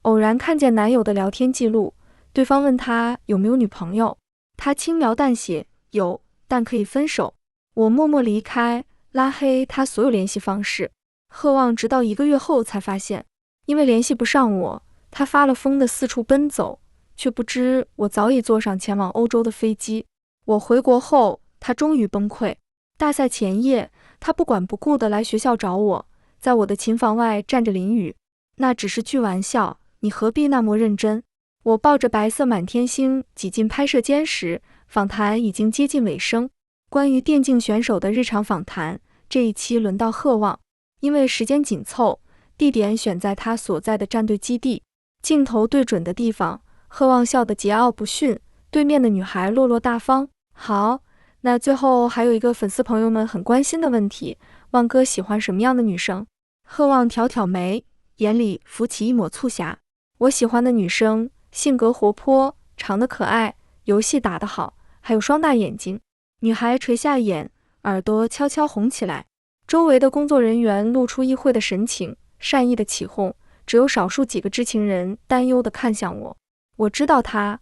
偶然看见男友的聊天记录，对方问他有没有女朋友，他轻描淡写有，但可以分手。我默默离开，拉黑他所有联系方式。贺望直到1个月后才发现，因为联系不上我，他发了疯的四处奔走，却不知我早已坐上前往欧洲的飞机。我回国后，他终于崩溃。大赛前夜，他不管不顾地来学校找我，在我的琴房外站着淋雨。那只是句玩笑，你何必那么认真？我抱着白色满天星挤进拍摄间时，访谈已经接近尾声。关于电竞选手的日常访谈，这一期轮到贺望。因为时间紧凑，地点选在他所在的战队基地。镜头对准的地方，贺望笑得桀骜不驯，对面的女孩落落大方。好，那最后还有一个粉丝朋友们很关心的问题，望哥喜欢什么样的女生？贺望挑挑眉，眼里浮起一抹促狭。我喜欢的女生，性格活泼，长得可爱，游戏打得好，还有双大眼睛。女孩垂下眼，耳朵悄悄红起来。周围的工作人员露出意会的神情，善意的起哄，只有少数几个知情人担忧地看向我。我知道她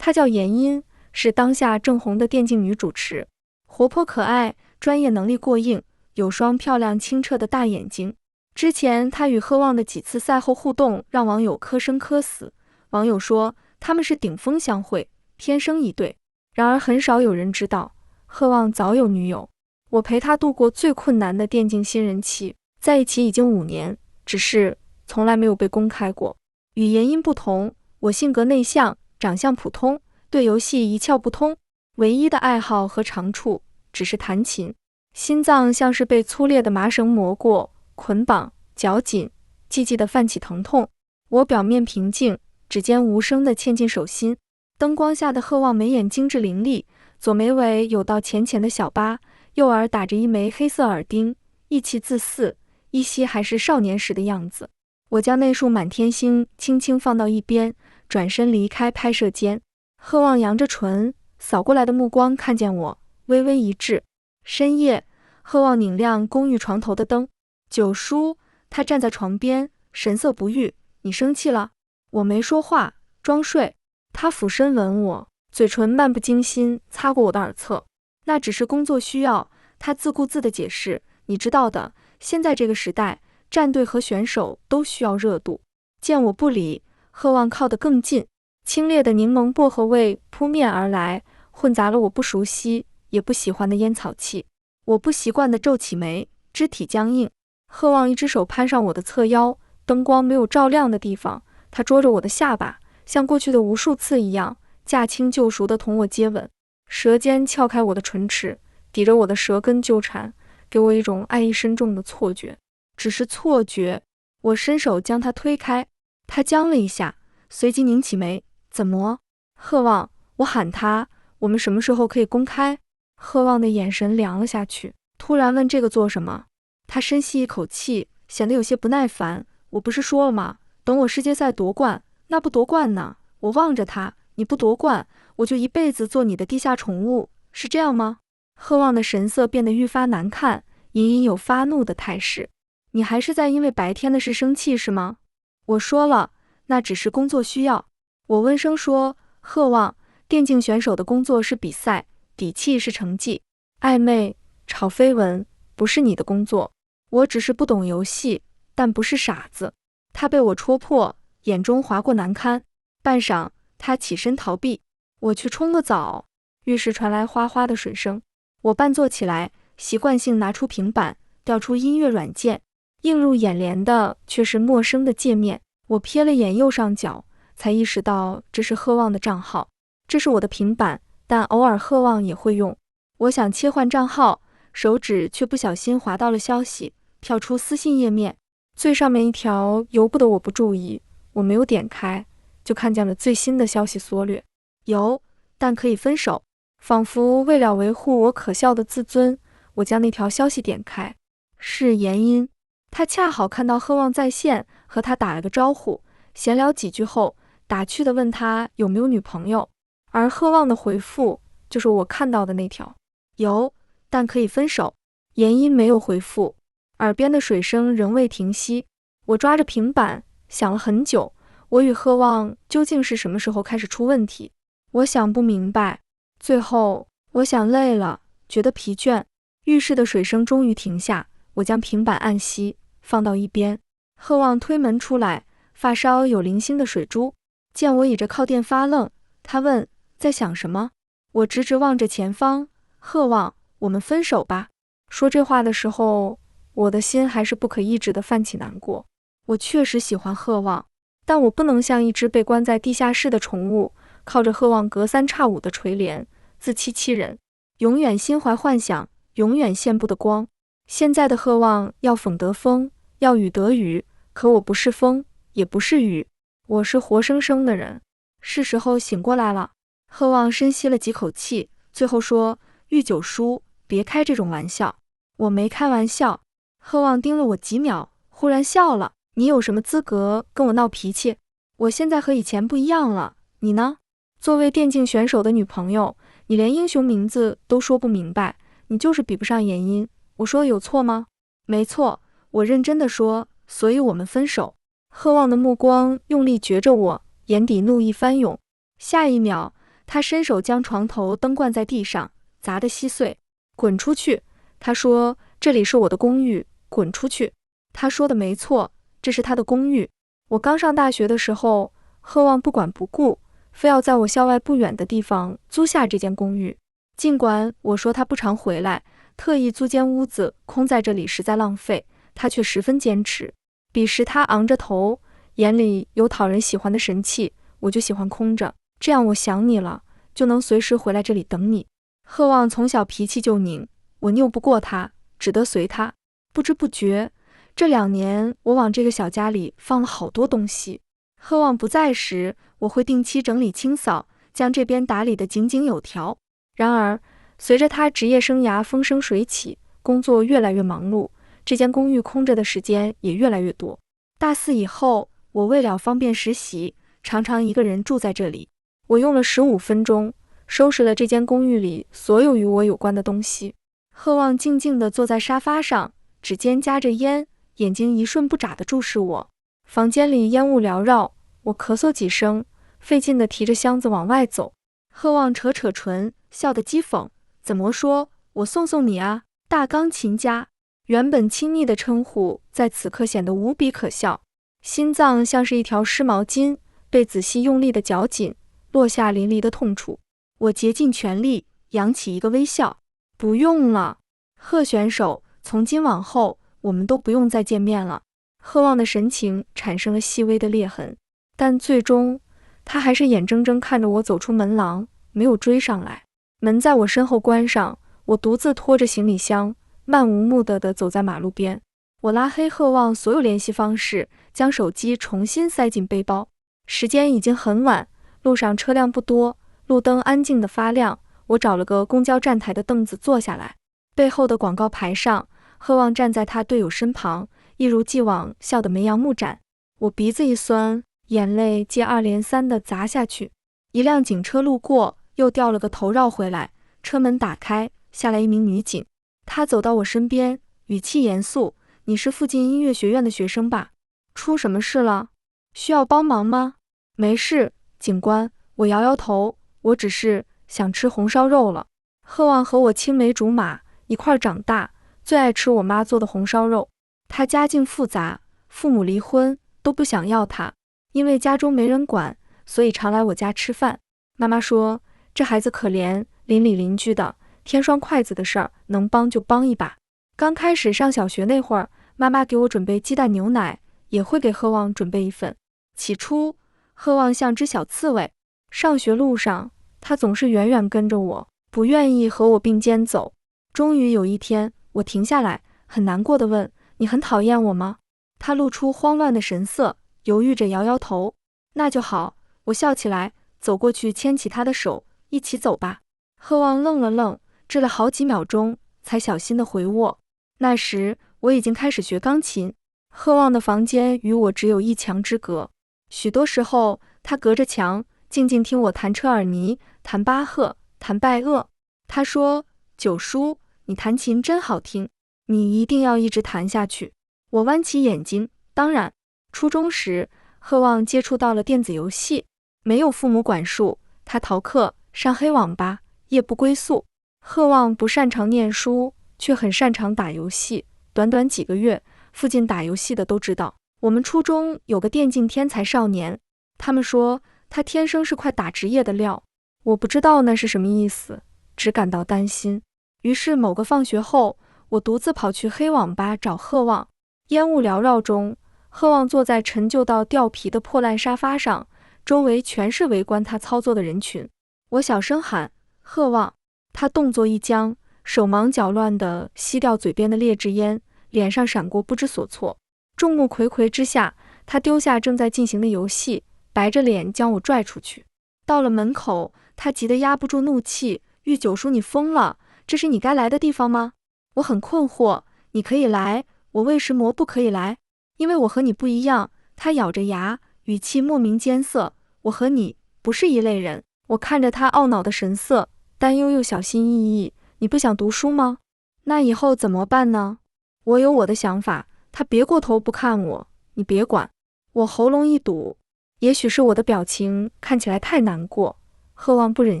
叫闫音，是当下正红的电竞女主持，活泼可爱，专业能力过硬，有双漂亮清澈的大眼睛。之前她与贺望的几次赛后互动让网友磕生磕死，网友说他们是顶峰相会，天生一对。然而很少有人知道，贺望早有女友。我陪他度过最困难的电竞新人期，在一起已经5年，只是从来没有被公开过。与闫音不同，我性格内向，长相普通，对游戏一窍不通，唯一的爱好和长处只是弹琴。心脏像是被粗劣的麻绳磨过，捆绑，绞紧，寂寂地泛起疼痛。我表面平静，指尖无声地嵌进手心。灯光下的贺望眉眼精致凌厉，左眉尾有道浅浅的小疤，右耳打着一枚黑色耳钉，意气自肆，依稀还是少年时的样子。我将那束满天星轻轻放到一边，转身离开拍摄间。贺望扬着唇，扫过来的目光看见我，微微一滞。深夜，贺望拧亮公寓床头的灯。九叔，他站在床边，神色不悦。你生气了？我没说话，装睡。他俯身吻我，嘴唇漫不经心擦过我的耳侧。那只是工作需要，他自顾自地解释，你知道的，现在这个时代，战队和选手都需要热度。见我不理，贺望靠得更近，清冽的柠檬薄荷味扑面而来，混杂了我不熟悉也不喜欢的烟草气。我不习惯地皱起眉，肢体僵硬。贺望一只手攀上我的侧腰，灯光没有照亮的地方，他捉着我的下巴，像过去的无数次一样，驾轻就熟地同我接吻。舌尖撬开我的唇齿，抵着我的舌根纠缠，给我一种爱意深重的错觉。只是错觉。我伸手将他推开，他僵了一下，随即拧起眉。怎么？贺望，我喊他，我们什么时候可以公开？贺望的眼神凉了下去，突然问这个做什么？他深吸一口气，显得有些不耐烦。我不是说了吗？等我世界赛夺冠，那不夺冠呢？我望着他，你不夺冠，我就一辈子做你的地下宠物，是这样吗？贺望的神色变得愈发难看，隐隐有发怒的态势。你还是在因为白天的事生气是吗？我说了，那只是工作需要。我温声说，贺望，电竞选手的工作是比赛，底气是成绩，暧昧、炒绯闻不是你的工作。我只是不懂游戏，但不是傻子。他被我戳破，眼中划过难堪。半晌，他起身逃避。我去冲个澡。浴室传来哗哗的水声，我半坐起来，习惯性拿出平板，调出音乐软件。映入眼帘的却是陌生的界面。我瞥了眼右上角，才意识到这是贺望的账号。这是我的平板，但偶尔贺望也会用。我想切换账号，手指却不小心滑到了消息，跳出私信页面。最上面一条由不得我不注意，我没有点开，就看见了最新的消息缩略。有，但可以分手。仿佛为了维护我可笑的自尊，我将那条消息点开。是闫音。他恰好看到贺望在线，和他打了个招呼，闲聊几句后，打趣地问他有没有女朋友。而贺望的回复就是我看到的那条，有，但可以分手。闫音没有回复，耳边的水声仍未停息。我抓着平板，想了很久，我与贺望究竟是什么时候开始出问题？我想不明白。最后，我想累了，觉得疲倦。浴室的水声终于停下，我将平板按熄，放到一边。贺望推门出来，发梢有零星的水珠。见我倚着靠垫发愣，他问：在想什么？我直直望着前方。贺望，我们分手吧。说这话的时候，我的心还是不可抑制地泛起难过。我确实喜欢贺望，但我不能像一只被关在地下室的宠物，靠着贺望隔三差五的垂怜，自欺欺人，永远心怀幻想，永远羡不得光。现在的贺望要风得风，要雨得雨，可我不是风，也不是雨，我是活生生的人。是时候醒过来了。贺望深吸了几口气，最后说：御九叔，别开这种玩笑。我没开玩笑。贺望盯了我几秒，忽然笑了。你有什么资格跟我闹脾气？我现在和以前不一样了，你呢？作为电竞选手的女朋友，你连英雄名字都说不明白，你就是比不上严音。我说的有错吗？没错，我认真的说，所以我们分手。贺望的目光用力攫着我，眼底怒意翻涌。下一秒，他伸手将床头灯灌在地上，砸得稀碎。滚出去！他说，这里是我的公寓，滚出去！他说的没错，这是他的公寓。我刚上大学的时候，贺望不管不顾，非要在我校外不远的地方租下这间公寓。尽管我说他不常回来，特意租间屋子空在这里实在浪费，他却十分坚持。彼时他昂着头，眼里有讨人喜欢的神气，我就喜欢空着，这样我想你了，就能随时回来这里等你。贺望从小脾气就拧，我拗不过他，只得随他。不知不觉，这2年我往这个小家里放了好多东西。贺望不在时，我会定期整理清扫，将这边打理得井井有条。然而，随着他职业生涯风生水起，工作越来越忙碌，这间公寓空着的时间也越来越多。大4以后，我为了方便实习，常常一个人住在这里。我用了15分钟，收拾了这间公寓里所有与我有关的东西。贺望静静地坐在沙发上，指尖夹着烟，眼睛一瞬不眨地注视我。房间里烟雾缭绕，我咳嗽几声，费劲地提着箱子往外走。贺望扯扯唇，笑得讥讽：怎么说，我送送你啊，大钢琴家。原本亲昵的称呼在此刻显得无比可笑。心脏像是一条湿毛巾，被仔细用力地绞紧，落下淋漓的痛楚。我竭尽全力扬起一个微笑。不用了，贺选手，从今往后我们都不用再见面了。贺望的神情产生了细微的裂痕，但最终他还是眼睁睁看着我走出门廊，没有追上来。门在我身后关上，我独自拖着行李箱，漫无目的地走在马路边。我拉黑贺望所有联系方式，将手机重新塞进背包。时间已经很晚，路上车辆不多，路灯安静地发亮。我找了个公交站台的凳子坐下来，背后的广告牌上，贺望站在他队友身旁，一如既往笑得眉扬目展。我鼻子一酸，眼泪接二连三地砸下去。一辆警车路过，又掉了个头绕回来，车门打开，下来一名女警。她走到我身边，语气严肃：你是附近音乐学院的学生吧？出什么事了？需要帮忙吗？没事，警官。我摇摇头，我只是想吃红烧肉了。贺望和我青梅竹马，一块长大，最爱吃我妈做的红烧肉。他家境复杂，父母离婚，都不想要他，因为家中没人管，所以常来我家吃饭。妈妈说，这孩子可怜，邻里邻居的，添双筷子的事儿，能帮就帮一把。刚开始上小学那会儿，妈妈给我准备鸡蛋牛奶，也会给贺望准备一份。起初，贺望像只小刺猬，上学路上，他总是远远跟着我，不愿意和我并肩走。终于有一天，我停下来，很难过地问：你很讨厌我吗？他露出慌乱的神色，犹豫着摇摇头。那就好，我笑起来，走过去牵起他的手，一起走吧。贺望愣了愣，滞了好几秒钟，才小心地回握。那时我已经开始学钢琴，贺望的房间与我只有1墙之隔。许多时候，他隔着墙静静听我弹车尔尼，弹巴赫，弹拜厄。他说：九叔，你弹琴真好听，你一定要一直弹下去。我弯起眼睛，当然。初中时，贺旺接触到了电子游戏，没有父母管束，他逃课，上黑网吧，夜不归宿。贺旺不擅长念书，却很擅长打游戏。短短几个月，附近打游戏的都知道，我们初中有个电竞天才少年，他们说他天生是块打职业的料。我不知道那是什么意思，只感到担心。于是某个放学后，我独自跑去黑网吧找贺旺。烟雾缭绕中，贺旺坐在陈旧到掉皮的破烂沙发上，周围全是围观他操作的人群。我小声喊：贺旺！他动作一僵，手忙脚乱地吸掉嘴边的劣质烟，脸上闪过不知所措。众目睽睽之下，他丢下正在进行的游戏，白着脸将我拽出去。到了门口，他急得压不住怒气：玉九叔，你疯了？这是你该来的地方吗？我很困惑，你可以来，我为什么不可以来？因为我和你不一样。他咬着牙，语气莫名艰涩。我和你不是一类人。我看着他懊恼的神色，担忧又小心翼翼。你不想读书吗？那以后怎么办呢？我有我的想法。他别过头不看我，你别管。我喉咙一堵，也许是我的表情看起来太难过。贺旺不忍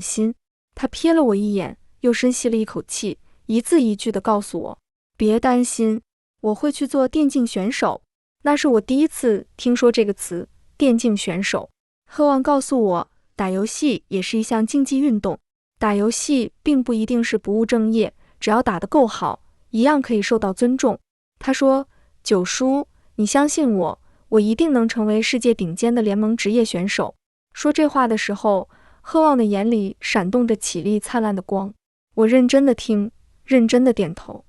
心，他瞥了我一眼，又深吸了一口气，一字一句地告诉我：别担心，我会去做电竞选手。那是我第一次听说这个词，电竞选手。贺旺告诉我，打游戏也是一项竞技运动，打游戏并不一定是不务正业，只要打得够好，一样可以受到尊重。他说：九叔，你相信我，我一定能成为世界顶尖的联盟职业选手。说这话的时候，贺旺的眼里闪动着绮丽灿烂的光。我认真的听，认真的点头。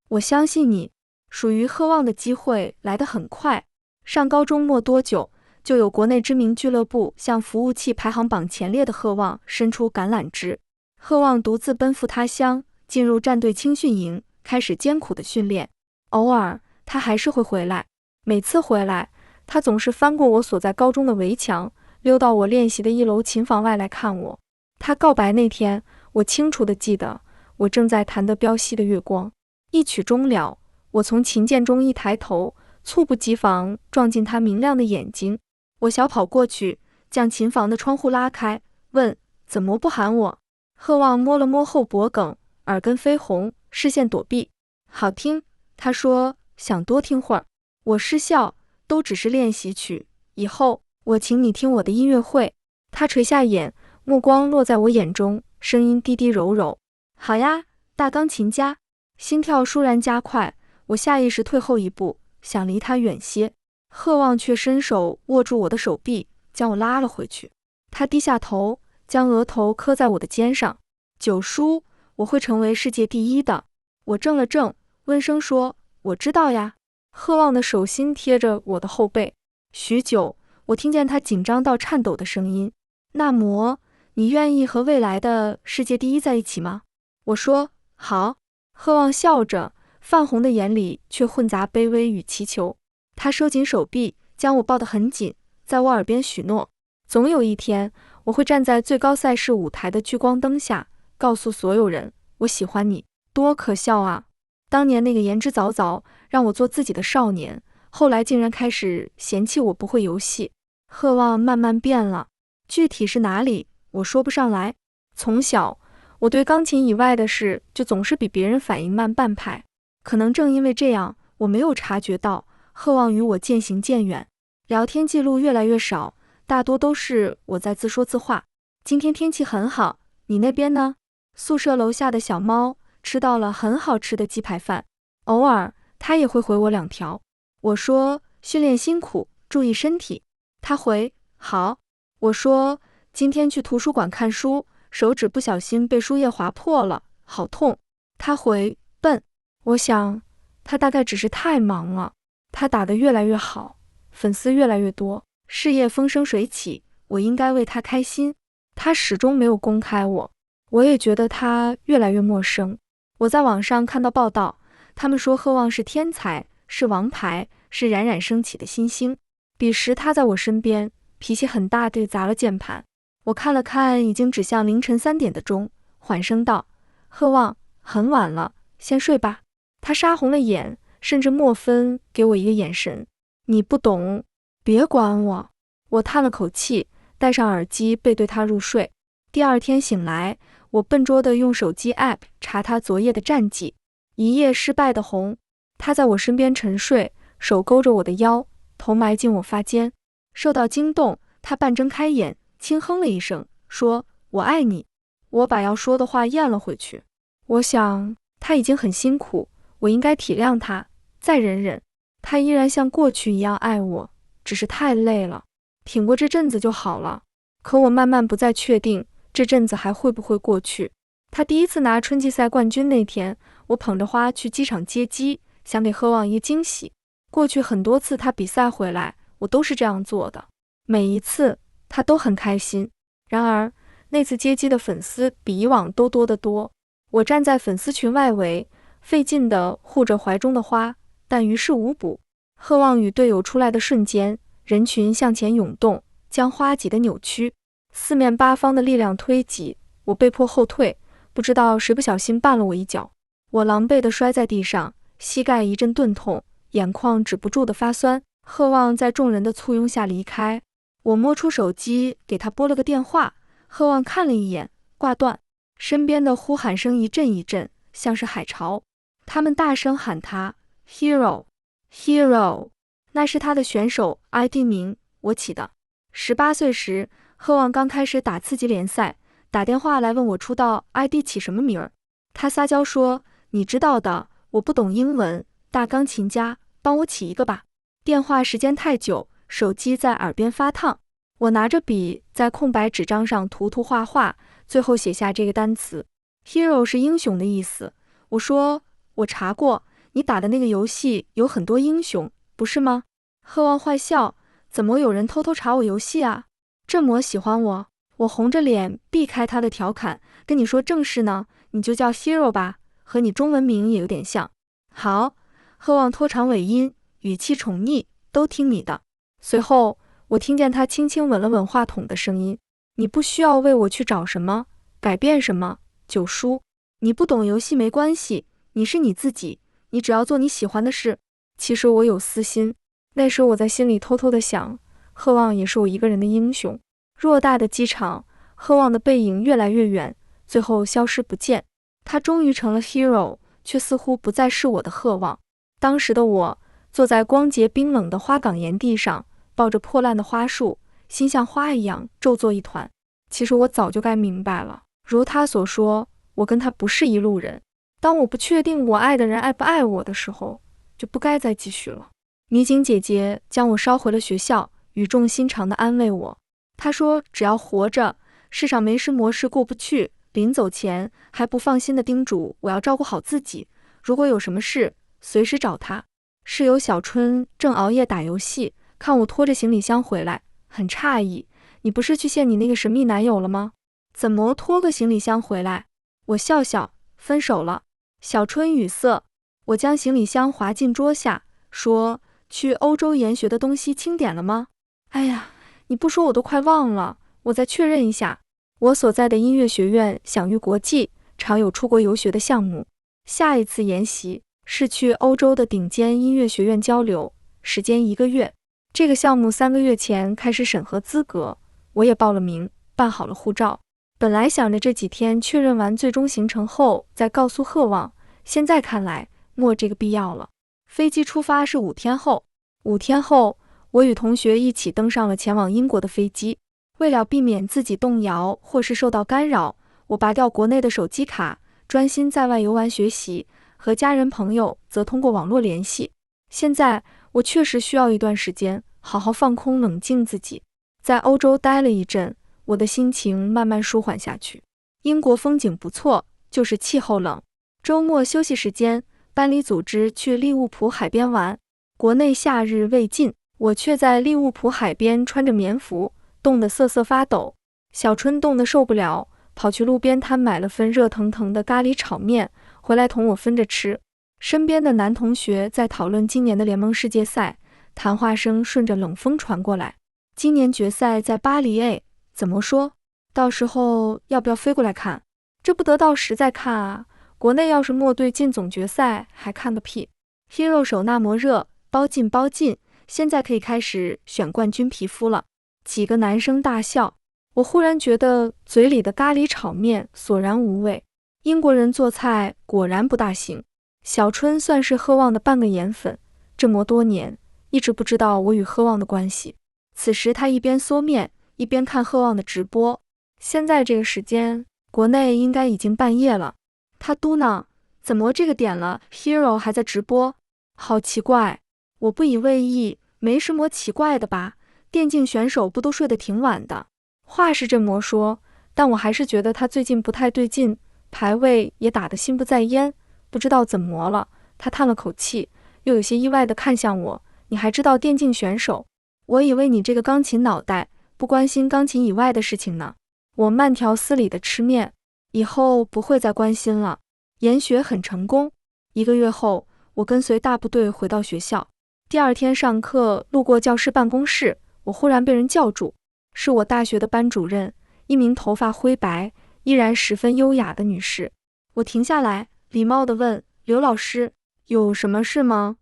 我相信你。属于贺旺的机会来得很快。上高中没多久，就有国内知名俱乐部向服务器排行榜前列的贺旺伸出橄榄枝。贺旺独自奔赴他乡，进入战队青训营，开始艰苦的训练。偶尔他还是会回来，每次回来，他总是翻过我所在高中的围墙，溜到我练习的1楼琴房外来看我。他告白那天，我清楚地记得，我正在弹得飙皙的月光。一曲终了，我从琴键中一抬头，猝不及防撞进他明亮的眼睛。我小跑过去，将琴房的窗户拉开，问：怎么不喊我？贺旺摸了摸后脖梗，耳根绯红，视线躲避。好听，他说，想多听会儿。我失笑，都只是练习曲，以后我请你听我的音乐会。他垂下眼，目光落在我眼中，声音低低柔柔。好呀，大钢琴家。心跳倏然加快，我下意识退后一步，想离他远些。贺旺却伸手握住我的手臂，将我拉了回去。他低下头，将额头磕在我的肩上。九叔，我会成为世界第一的。我怔了怔，温声说：我知道呀。贺旺的手心贴着我的后背。许久，我听见他紧张到颤抖的声音：那么，你愿意和未来的世界第一在一起吗？我说：好。贺旺笑着，泛红的眼里却混杂卑微与祈求。他收紧手臂，将我抱得很紧，在我耳边许诺：总有一天，我会站在最高赛事舞台的聚光灯下，告诉所有人，我喜欢你。多可笑啊！当年那个言之凿凿，让我做自己的少年，后来竟然开始嫌弃我不会游戏。贺旺慢慢变了，具体是哪里，我说不上来。从小，我对钢琴以外的事就总是比别人反应慢半拍，可能正因为这样，我没有察觉到贺旺与我渐行渐远，聊天记录越来越少，大多都是我在自说自话。今天天气很好，你那边呢？宿舍楼下的小猫吃到了很好吃的鸡排饭，偶尔它也会回我2条。我说训练辛苦，注意身体。它回好。我说今天去图书馆看书，手指不小心被书页划破了，好痛。他回笨。我想他大概只是太忙了。他打得越来越好，粉丝越来越多，事业风生水起，我应该为他开心。他始终没有公开我，我也觉得他越来越陌生。我在网上看到报道，他们说贺旺是天才，是王牌，是冉冉升起的新星。彼时他在我身边，脾气很大地砸了键盘。我看了看已经指向凌晨3点的钟，缓声道：贺旺，很晚了，先睡吧。他杀红了眼，甚至莫分给我一个眼神。你不懂。别管我。我叹了口气，戴上耳机背对他入睡。第二天醒来，我笨拙地用手机 app 查他昨夜的战绩，一夜失败的红。他在我身边沉睡，手勾着我的腰，头埋进我发间。受到惊动，他半睁开眼，轻哼了一声，说：“我爱你。”我把要说的话咽了回去。我想他已经很辛苦，我应该体谅他，再忍忍。他依然像过去一样爱我，只是太累了，挺过这阵子就好了。可我慢慢不再确定这阵子还会不会过去。他第一次拿春季赛冠军那天，我捧着花去机场接机，想给贺望一个惊喜。过去很多次他比赛回来，我都是这样做的，每一次他都很开心。然而那次接机的粉丝比以往都多得多，我站在粉丝群外围，费劲地护着怀中的花，但于事无补。贺望与队友出来的瞬间，人群向前涌动，将花挤得扭曲，四面八方的力量推挤，我被迫后退，不知道谁不小心绊了我一脚，我狼狈地摔在地上，膝盖一阵钝痛，眼眶止不住的发酸。贺望在众人的簇拥下离开，我摸出手机给他拨了个电话，贺望看了一眼，挂断。身边的呼喊声一阵一阵，像是海潮，他们大声喊他 Hero Hero， 那是他的选手 ID 名，我起的。18岁时，贺望刚开始打次级联赛，打电话来问我出道 ID 起什么名儿。他撒娇说：“你知道的，我不懂英文，大钢琴家，帮我起一个吧。”电话时间太久，手机在耳边发烫。我拿着笔在空白纸张上涂涂画画，最后写下这个单词。Hero 是英雄的意思。我说：“我查过，你打的那个游戏有很多英雄，不是吗？”贺望坏笑：“怎么有人偷偷查我游戏啊？这么喜欢我？”我红着脸避开他的调侃，跟你说正事呢，你就叫 Hero 吧，和你中文名也有点像。好，贺望拖长尾音，语气宠溺，都听你的。随后我听见他轻轻吻了吻话筒的声音：“你不需要为我去找什么，改变什么，九叔。你不懂游戏没关系，你是你自己，你只要做你喜欢的事。”其实我有私心，那时我在心里偷偷的想，贺望也是我一个人的英雄。偌大的机场，贺望的背影越来越远，最后消失不见。他终于成了 hero， 却似乎不再是我的贺望。当时的我坐在光洁冰冷的花岗岩地上，抱着破烂的花束，心像花一样皱作一团。其实我早就该明白了，如他所说，我跟他不是一路人。当我不确定我爱的人爱不爱我的时候，就不该再继续了。米景姐姐将我捎回了学校，语重心长地安慰我。她说只要活着，世上没事魔事过不去。临走前还不放心地叮嘱我要照顾好自己，如果有什么事随时找她。室友小春正熬夜打游戏，看我拖着行李箱回来，很诧异：“你不是去见你那个神秘男友了吗？怎么拖个行李箱回来？”我笑笑：“分手了。”小春语塞。我将行李箱滑进桌下，说：“去欧洲研学的东西清点了吗？”哎呀，你不说我都快忘了，我再确认一下。我所在的音乐学院享誉国际，常有出国游学的项目。下一次研习是去欧洲的顶尖音乐学院交流，时间1个月。这个项目3个月前开始审核资格，我也报了名，办好了护照。本来想着这几天确认完最终行程后再告诉贺望，现在看来没这个必要了。飞机出发是5天后，5天后，我与同学一起登上了前往英国的飞机。为了避免自己动摇或是受到干扰，我拔掉国内的手机卡，专心在外游玩学习，和家人朋友则通过网络联系。现在我确实需要一段时间，好好放空冷静自己。在欧洲待了一阵，我的心情慢慢舒缓下去。英国风景不错，就是气候冷。周末休息时间，班里组织去利物浦海边玩。国内夏日未尽，我却在利物浦海边穿着棉服，冻得瑟瑟发抖。小春冻得受不了，跑去路边摊买了份热腾腾的咖喱炒面，回来同我分着吃。身边的男同学在讨论今年的联盟世界赛，谈话声顺着冷风传过来。今年决赛在巴黎 A， 怎么说？到时候要不要飞过来看？这不得到时再看啊，国内要是末队进总决赛还看个屁。Hero 手那么热，包进包进，现在可以开始选冠军皮肤了。几个男生大笑，我忽然觉得嘴里的咖喱炒面索然无味。英国人做菜果然不大行。小春算是贺旺的半个颜粉，这么多年一直不知道我与贺旺的关系。此时他一边嗦面一边看贺旺的直播。现在这个时间，国内应该已经半夜了。他嘟囔，怎么这个点了 Hero 还在直播？好奇怪。我不以为意，没什么奇怪的吧，电竞选手不都睡得挺晚的。话是这么说，但我还是觉得他最近不太对劲，排位也打得心不在焉，不知道怎么了。他叹了口气，又有些意外地看向我，你还知道电竞选手？我以为你这个钢琴脑袋不关心钢琴以外的事情呢。我慢条斯理地吃面，以后不会再关心了。研学很成功，1个月后，我跟随大部队回到学校。第二天上课，路过教师办公室，我忽然被人叫住，是我大学的班主任，一名头发灰白、依然十分优雅的女士。我停下来，礼貌地问：“刘老师，有什么事吗？”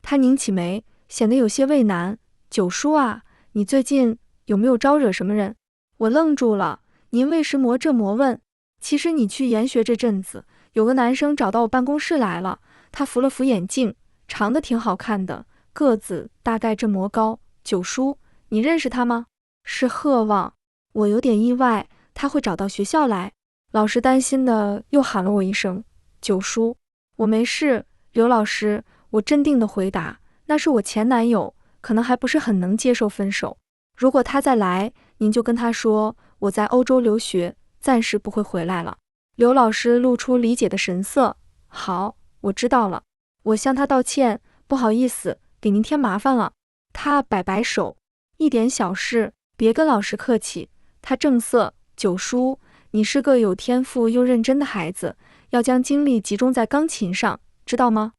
她拧起眉，显得有些为难：“九叔啊，你最近有没有招惹什么人？”我愣住了，您为什么这么问？其实你去研学这阵子，有个男生找到我办公室来了，他扶了扶眼镜，长得挺好看的，个子大概这么高。九叔，你认识他吗？是贺旺。我有点意外，他会找到学校来。老师担心的又喊了我一声：“九叔。”我没事，刘老师，我镇定地回答，那是我前男友，可能还不是很能接受分手。如果他再来，您就跟他说我在欧洲留学，暂时不会回来了。刘老师露出理解的神色。好，我知道了。我向他道歉，不好意思，给您添麻烦了。他摆摆手，一点小事，别跟老师客气。他正色，九叔，你是个有天赋又认真的孩子，要将精力集中在钢琴上，知道吗？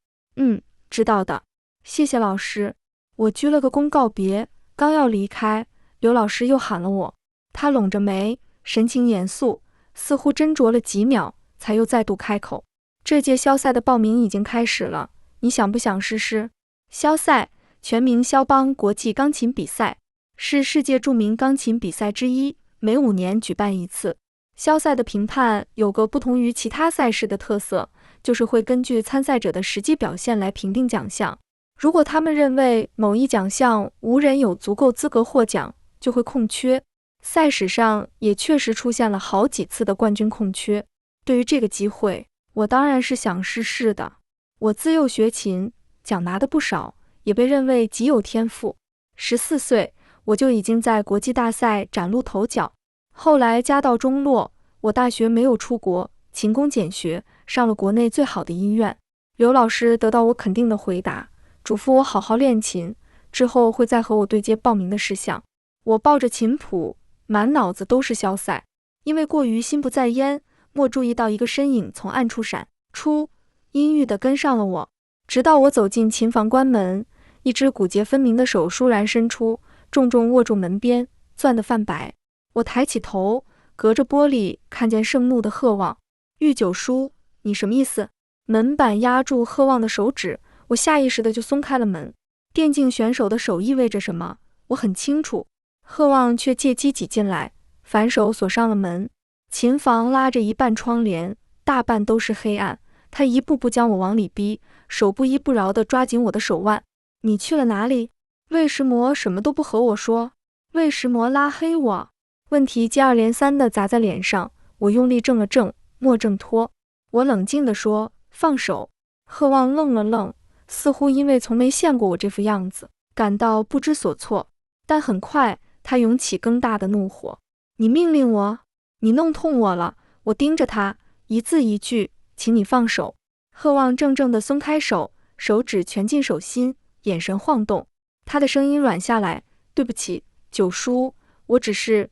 知道的。谢谢老师。我鞠了个躬告别，刚要离开，刘老师又喊了我。他拢着眉，神情严肃，似乎斟酌了几秒，才又再度开口。这届肖赛的报名已经开始了，你想不想试试？肖赛，全名肖邦国际钢琴比赛，是世界著名钢琴比赛之一，每5年举办一次。肖赛的评判有个不同于其他赛事的特色，就是会根据参赛者的实际表现来评定奖项。如果他们认为某一奖项无人有足够资格获奖，就会空缺。赛史上也确实出现了好几次的冠军空缺。对于这个机会，我当然是想试试的。我自幼学琴，奖拿的不少，也被认为极有天赋。14岁，我就已经在国际大赛崭露头角。后来家道中落，我大学没有出国，勤工俭学，上了国内最好的医院。刘老师得到我肯定的回答，嘱咐我好好练琴，之后会再和我对接报名的事项。我抱着琴谱，满脑子都是肖赛，因为过于心不在焉，莫注意到一个身影从暗处闪出，阴郁地跟上了我。直到我走进琴房关门，一只骨节分明的手倏然伸出，重重握住门边，攥得泛白。我抬起头，隔着玻璃看见盛怒的贺旺。玉九叔，你什么意思？门板压住贺旺的手指，我下意识的就松开了门。电竞选手的手意味着什么，我很清楚。贺旺却借机挤进来，反手锁上了门。琴房拉着一半窗帘，大半都是黑暗。他一步步将我往里逼，手不依不饶地抓紧我的手腕。你去了哪里？为什么什么都不和我说？为什么拉黑我？问题接二连三地砸在脸上，我用力正了正，莫挣脱。我冷静地说，放手。贺旺愣了愣，似乎因为从没见过我这副样子，感到不知所措。但很快，他涌起更大的怒火。你命令我？你弄痛我了。我盯着他，一字一句，请你放手。贺旺怔怔地松开手，手指蜷进手心，眼神晃动。他的声音软下来，对不起，九叔，我只是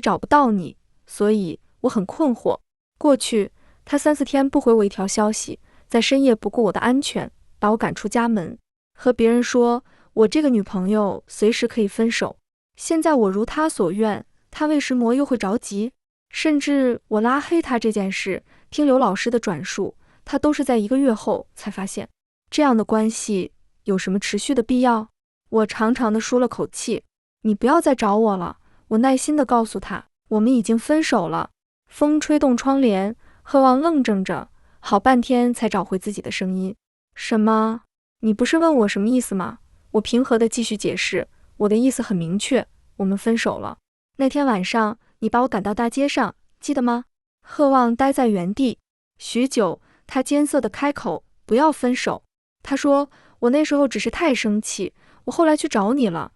找不到你，所以我很困惑。过去，他3、4天不回我一条消息，在深夜不顾我的安全，把我赶出家门，和别人说我这个女朋友随时可以分手。现在我如他所愿，他为什么又会着急？甚至我拉黑他这件事，听刘老师的转述，他都是在1个月后才发现。这样的关系有什么持续的必要？我长长的舒了口气。你不要再找我了，我耐心地告诉他，我们已经分手了。风吹动窗帘，贺望愣怔着，好半天才找回自己的声音。什么？你不是问我什么意思吗？我平和地继续解释，我的意思很明确，我们分手了。那天晚上，你把我赶到大街上，记得吗？贺望呆在原地，许久，他艰涩地开口，不要分手。他说，我那时候只是太生气，我后来去找你了。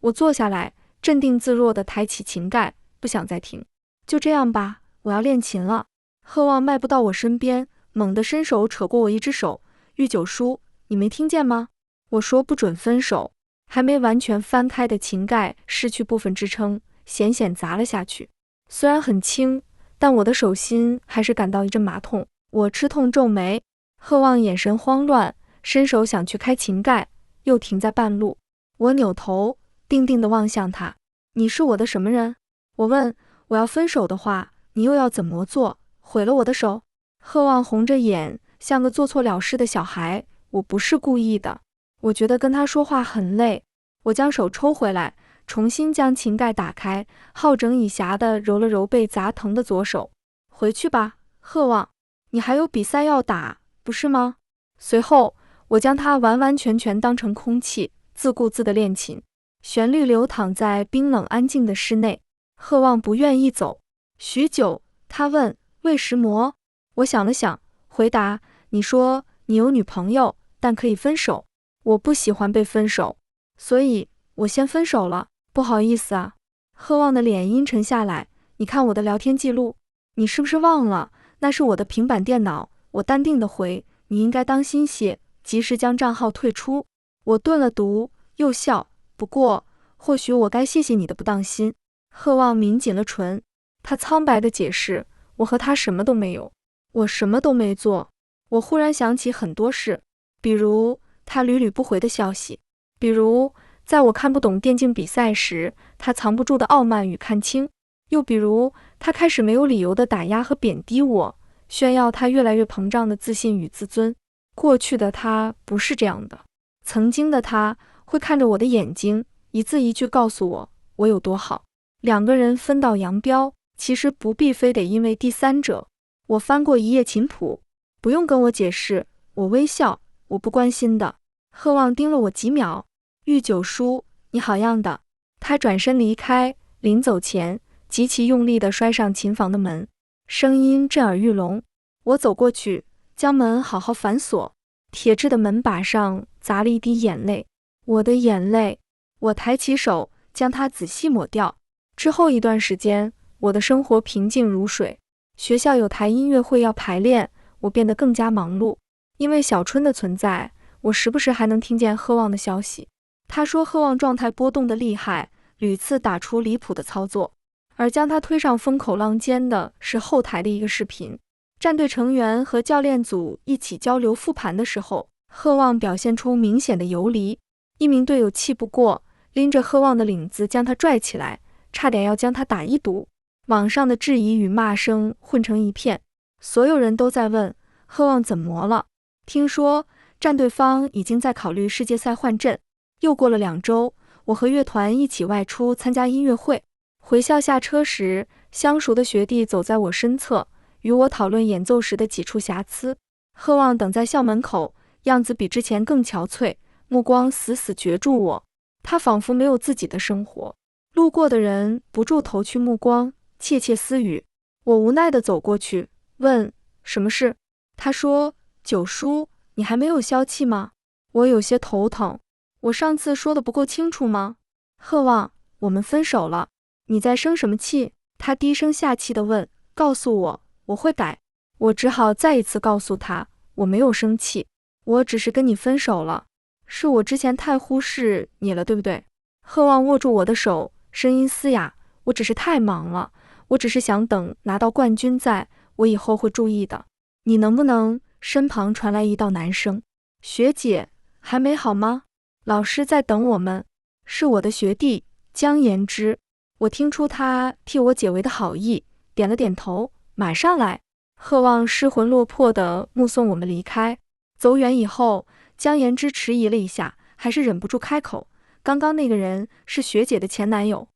我坐下来，镇定自若地抬起琴盖，不想再听。就这样吧，我要练琴了。贺望迈步到我身边，猛地伸手扯过我一只手。玉九叔，你没听见吗？我说不准分手。还没完全翻开的琴盖失去部分支撑，险险砸了下去。虽然很轻，但我的手心还是感到一阵麻痛。我吃痛皱眉。贺望眼神慌乱，伸手想去开琴盖，又停在半路。我扭头，定定地望向他。你是我的什么人？我问。我要分手的话，你又要怎么做？毁了我的手？贺望红着眼，像个做错了事的小孩。我不是故意的。我觉得跟他说话很累。我将手抽回来，重新将琴盖打开，好整以暇地揉了揉被砸疼的左手。回去吧，贺望，你还有比赛要打，不是吗？随后，我将它完完全全当成空气，自顾自地练琴。旋律流淌在冰冷安静的室内。贺望不愿意走。许久，他问，为什么？我想了想，回答，你说你有女朋友，但可以分手。我不喜欢被分手，所以我先分手了。不好意思啊。贺望的脸阴沉下来。你看我的聊天记录，你是不是忘了？那是我的平板电脑。我淡定地回，你应该当心些，及时将账号退出。我顿了读，又笑。不过，或许我该谢谢你的不当心。贺望抿紧了唇，他苍白地解释，我和他什么都没有，我什么都没做。我忽然想起很多事，比如他屡屡不回的消息，比如在我看不懂电竞比赛时，他藏不住的傲慢与看清，又比如他开始没有理由地打压和贬低我，炫耀他越来越膨胀的自信与自尊。过去的他不是这样的，曾经的他会看着我的眼睛，一字一句告诉我我有多好。两个人分道扬镳，其实不必非得因为第三者。我翻过一页琴谱，不用跟我解释。我微笑，我不关心的。贺望盯了我几秒。玉九叔，你好样的。他转身离开，临走前极其用力地摔上琴房的门，声音震耳欲聋。我走过去，将门好好反锁，铁质的门把上砸了一滴眼泪。我的眼泪。我抬起手，将它仔细抹掉。之后一段时间，我的生活平静如水。学校有台音乐会要排练，我变得更加忙碌。因为小春的存在，我时不时还能听见贺望的消息。他说贺望状态波动得厉害，屡次打出离谱的操作。而将他推上风口浪尖的是后台的一个视频。战队成员和教练组一起交流复盘的时候，贺望表现出明显的游离。一名队友气不过，拎着贺望的领子将他拽起来，差点要将他打一毒。网上的质疑与骂声混成一片，所有人都在问贺望怎么了。听说战队方已经在考虑世界赛换阵。又过了2周，我和乐团一起外出参加音乐会。回校下车时，相熟的学弟走在我身侧，与我讨论演奏时的几处瑕疵。贺望等在校门口，样子比之前更憔悴，目光死死攫住我。他仿佛没有自己的生活。路过的人不住投去目光，窃窃私语。我无奈地走过去，问什么事。他说，九叔，你还没有消气吗？我有些头疼。我上次说的不够清楚吗？贺望，我们分手了。你在生什么气？他低声下气地问。告诉我，我会改。我只好再一次告诉他，我没有生气，我只是跟你分手了。是我之前太忽视你了，对不对？贺望握住我的手，声音嘶哑，我只是太忙了，我只是想等拿到冠军赛，我以后会注意的。你能不能……身旁传来一道男声，学姐，还没好吗？老师在等我们。是我的学弟江言之。我听出他替我解围的好意，点了点头，马上来。贺望失魂落魄地目送我们离开。走远以后，江言之迟疑了一下，还是忍不住开口，刚刚那个人是学姐的前男友。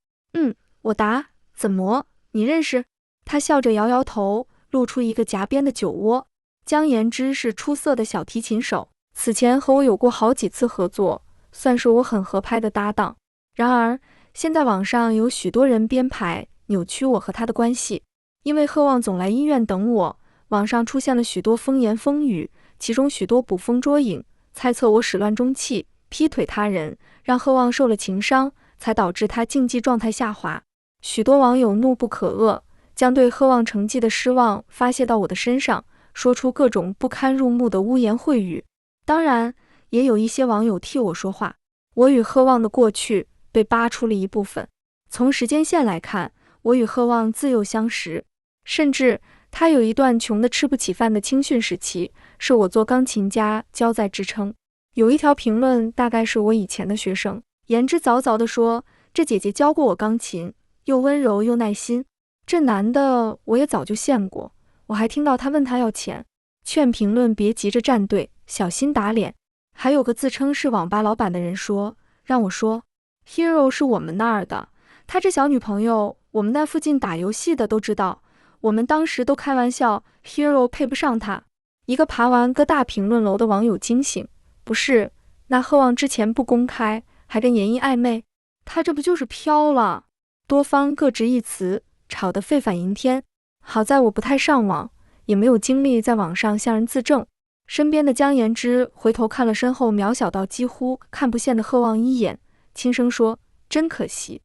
我答，怎么，你认识？他笑着摇摇头，露出一个夹边的酒窝。江言之是出色的小提琴手，此前和我有过好几次合作，算是我很合拍的搭档。然而，现在网上有许多人编排扭曲我和他的关系，因为贺望总来医院等我，网上出现了许多风言风语，其中许多捕风捉影，猜测我始乱终弃，劈腿他人，让贺望受了情伤，才导致他竞技状态下滑。许多网友怒不可遏，将对贺望成绩的失望发泄到我的身上，说出各种不堪入目的污言秽语。当然，也有一些网友替我说话。我与贺望的过去被扒出了一部分。从时间线来看，我与贺望自幼相识，甚至他有一段穷得吃不起饭的青训时期，是我做钢琴家交在支撑。有一条评论大概是我以前的学生，言之凿凿地说，这姐姐教过我钢琴，又温柔又耐心。这男的我也早就见过，我还听到他问他要钱，劝评论别急着站队，小心打脸。还有个自称是网吧老板的人说，让我说 Hero 是我们那儿的，他这小女朋友我们那附近打游戏的都知道，我们当时都开玩笑 Hero 配不上他。一个爬完各大评论楼的网友惊醒，不是，那贺望之前不公开还跟严艺暧昧，他这不就是飘了？多方各执一词，吵得沸反盈天。好在我不太上网，也没有精力在网上向人自证。身边的江言之回头看了身后渺小到几乎看不见的贺望一眼，轻声说，真可惜。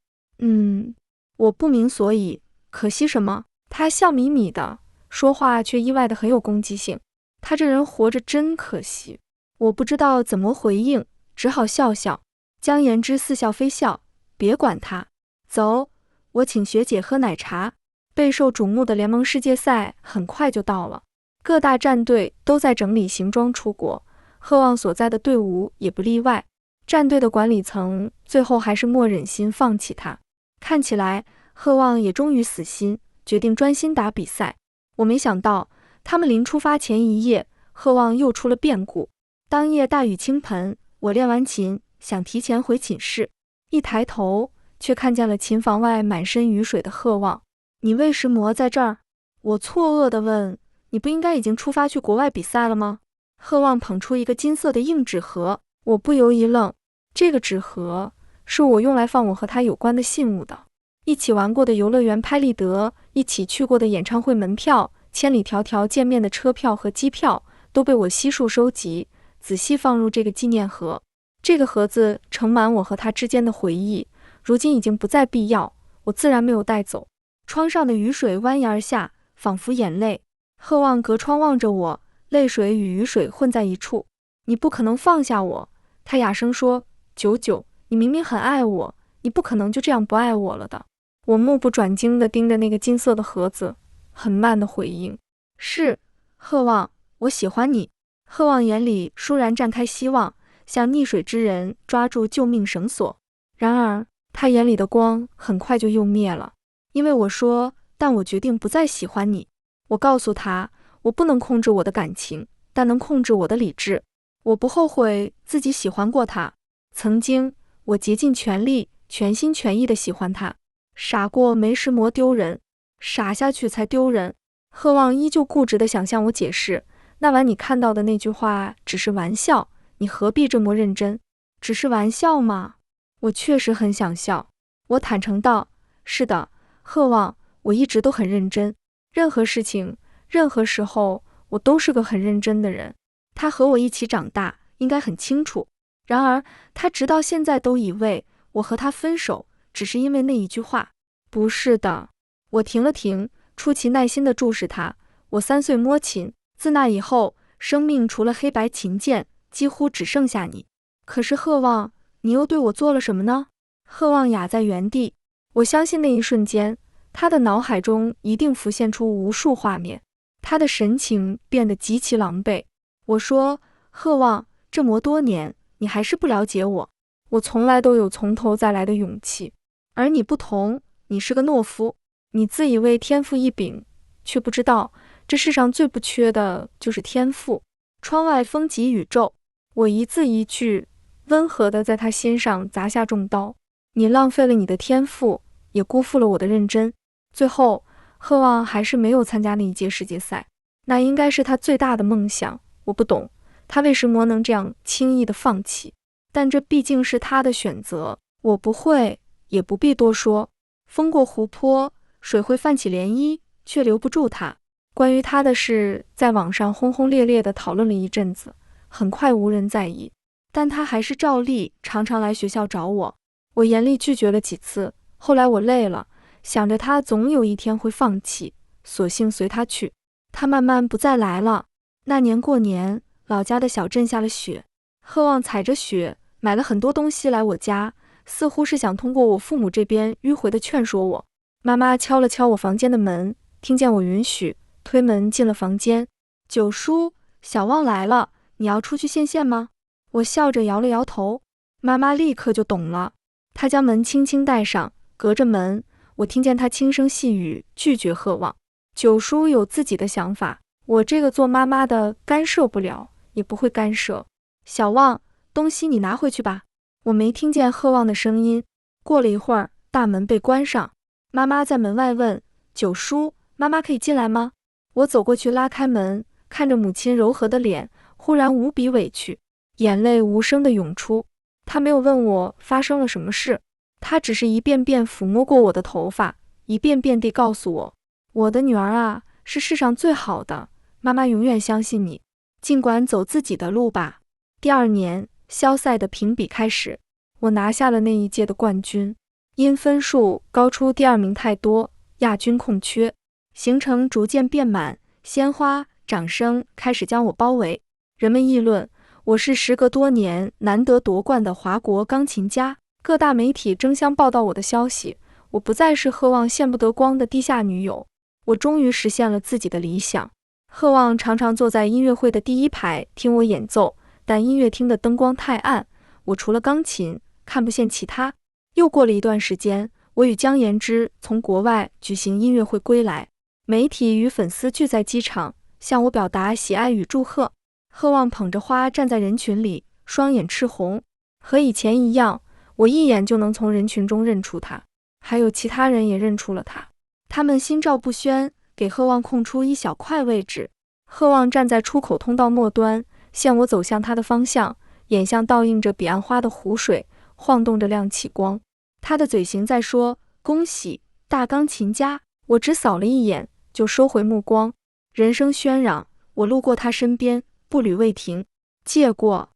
我不明所以，可惜什么？他笑眯眯的，说话却意外的很有攻击性。他这人活着真可惜。我不知道怎么回应，只好笑笑。江言之似笑非笑，别管他。走，我请学姐喝奶茶。备受瞩目的联盟世界赛很快就到了，各大战队都在整理行装出国，贺望所在的队伍也不例外。战队的管理层最后还是默忍心放弃他。看起来贺望也终于死心，决定专心打比赛。我没想到他们临出发前一夜，贺望又出了变故。当夜大雨倾盆，我练完琴想提前回寝室，一抬头却看见了琴房外满身雨水的贺望。你为什么在这儿？我错愕地问，你不应该已经出发去国外比赛了吗？贺望捧出一个金色的硬纸盒，我不由一愣，这个纸盒是我用来放我和他有关的信物的，一起玩过的游乐园拍立得，一起去过的演唱会门票，千里迢迢见面的车票和机票，都被我悉数收集，仔细放入这个纪念盒。这个盒子盛满我和他之间的回忆，如今已经不再必要，我自然没有带走。窗上的雨水蜿蜒而下，仿佛眼泪。贺望隔窗望着我，泪水与雨水混在一处。你不可能放下我，他哑声说，九九，你明明很爱我，你不可能就这样不爱我了的。我目不转睛地盯着那个金色的盒子，很慢地回应，是，贺望，我喜欢你。贺望眼里倏然绽开希望，像溺水之人抓住救命绳索。然而他眼里的光很快就又灭了。因为我说，但我决定不再喜欢你。我告诉他，我不能控制我的感情，但能控制我的理智。我不后悔自己喜欢过他，曾经我竭尽全力，全心全意地喜欢他。傻过没什么丢人，傻下去才丢人。贺望依旧固执地想向我解释，那晚你看到的那句话只是玩笑，你何必这么认真？只是玩笑吗？我确实很想笑。我坦诚道，是的，贺望，我一直都很认真，任何事情，任何时候，我都是个很认真的人。他和我一起长大，应该很清楚。然而，他直到现在都以为我和他分手，只是因为那一句话。不是的。我停了停，出奇耐心地注视他。我3岁摸琴，自那以后，生命除了黑白琴键，几乎只剩下你。可是贺望，你又对我做了什么呢？贺望哑在原地。我相信那一瞬间，他的脑海中一定浮现出无数画面，他的神情变得极其狼狈。我说，贺望，这么多年，你还是不了解我。我从来都有从头再来的勇气，而你不同，你是个懦夫，你自以为天赋异禀，却不知道这世上最不缺的就是天赋。窗外风急雨骤，我一字一句温和地在他心上砸下重刀。你浪费了你的天赋，也辜负了我的认真。最后，贺望还是没有参加那一届世界赛，那应该是他最大的梦想。我不懂，他为什么能这样轻易地放弃，但这毕竟是他的选择，我不会，也不必多说。风过湖泊，水会泛起涟漪，却留不住他。关于他的事，在网上轰轰烈烈地讨论了一阵子，很快无人在意，但他还是照例常常来学校找我。我严厉拒绝了几次，后来我累了，想着他总有一天会放弃，索性随他去。他慢慢不再来了。那年过年，老家的小镇下了雪，贺望踩着雪买了很多东西来我家，似乎是想通过我父母这边迂回的劝说我。妈妈敲了敲我房间的门，听见我允许，推门进了房间。九叔，小望来了，你要出去献献吗？我笑着摇了摇头。妈妈立刻就懂了，她将门轻轻带上，隔着门，我听见她轻声细语拒绝贺望。九叔有自己的想法，我这个做妈妈的干涉不了，也不会干涉。小望，东西你拿回去吧。我没听见贺望的声音。过了一会儿，大门被关上，妈妈在门外问：九叔，妈妈可以进来吗？我走过去拉开门，看着母亲柔和的脸，忽然无比委屈，眼泪无声地涌出。她没有问我发生了什么事，她只是一遍遍抚摸过我的头发，一遍遍地告诉我：我的女儿啊，是世上最好的，妈妈永远相信你，尽管走自己的路吧。第二年，肖赛的评比开始，我拿下了那一届的冠军，因分数高出第二名太多，亚军空缺，行程逐渐变满，鲜花、掌声开始将我包围。人们议论，我是时隔多年难得夺冠的华国钢琴家，各大媒体争相报道我的消息，我不再是贺望见不得光的地下女友，我终于实现了自己的理想。贺望常常坐在音乐会的第一排听我演奏，但音乐厅的灯光太暗，我除了钢琴看不见其他。又过了一段时间，我与姜妍之从国外举行音乐会归来，媒体与粉丝聚在机场，向我表达喜爱与祝贺。贺望捧着花站在人群里，双眼赤红，和以前一样，我一眼就能从人群中认出他，还有其他人也认出了他。他们心照不宣，给贺望空出一小块位置。贺望站在出口通道末端，向我走向他的方向，眼向倒映着彼岸花的湖水，晃动着亮起光。他的嘴型在说恭喜大钢琴家，我只扫了一眼就收回目光。人声喧嚷，我路过他身边，步履未停。借过，